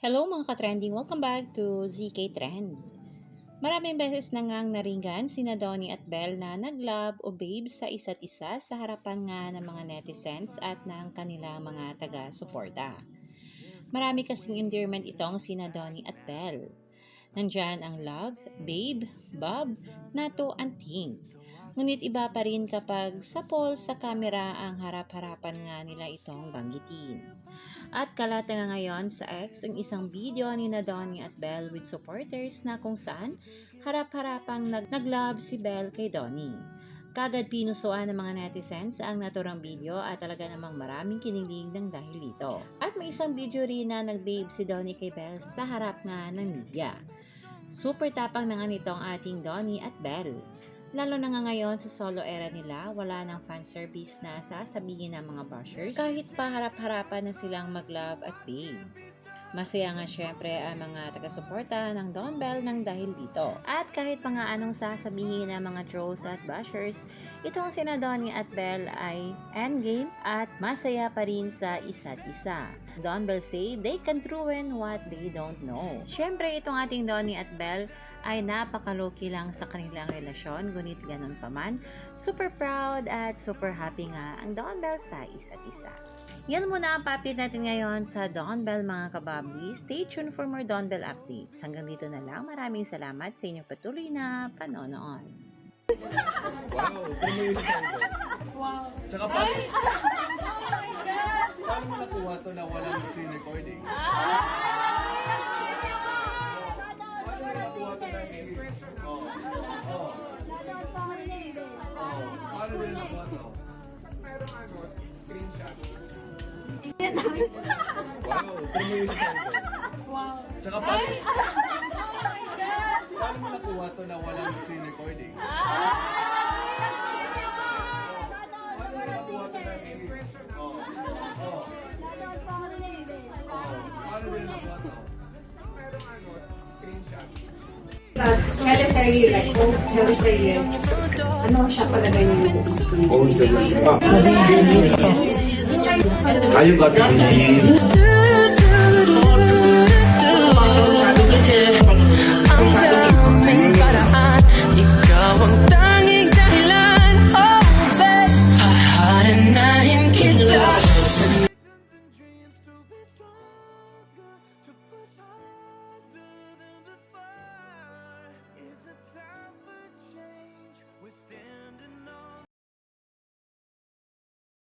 Hello mga ka-trending! Welcome back to ZK Trend. Maraming beses na ngang naringgan sina Donnie at Belle na nag-love o babe sa isa't isa sa harapan nga ng mga netizens at ng kanilang mga taga-suporta. Marami kasing endearment itong sina Donnie at Belle. Nandyan ang love, babe, bob, nato, anting. Ngunit iba pa rin kapag sapol sa kamera ang harap-harapan nga nila itong banggitin. At kalata nga ngayon sa X ang isang video ni Donnie at Belle with supporters na kung saan harap-harapang nag-love si Belle kay Donnie. Kagad pinusuan ng mga netizens ang naturang video at talaga namang maraming kinilig ng dahil dito. At may isang video rin na nag-babe si Donnie kay Belle sa harap nga ng media. Super tapang na nga nitong ating Donnie at Belle. Lalo na nga ngayon sa solo era nila, wala ng fan service na sasabihin ng mga bashers kahit pa harap-harapan na silang mag-love at babe. Masaya nga syempre ang mga taga-suporta ng Don Belle ng dahil dito. At kahit pa nga anong sasabihin ng mga trolls at bashers, itong sina Donnie at Belle ay endgame at masaya pa rin sa isa't isa. As Don Belle say, they can ruin what they don't know. Syempre itong ating Donnie at Belle ay napaka-low-key lang sa kanilang relasyon, ngunit ganun pa man, super proud at super happy nga ang Don Belle sa isa't isa. Yan muna ang pa-update natin ngayon sa Don Belle mga kababli. Stay tuned for more Don Belle updates. Hanggang dito na lang. Maraming salamat sa inyong patuloy na panonood. Wow, premiere sa ito. Wow. Tsaka paano, paano mo nakuha to na walang screen recording? Paano mo nakuha to na screen recording? Paano mo nakuha to? Merong screenshot. Wow, premiere sa ito. Wow. Tsaka paano mo nakuha to na walang screen recording? Paano mo nakuha to na screen recording? Paano mo nakuha to? Merong screenshot. Teleserye, like, teleserye. Ano siya palagay niyo? How you got to believe?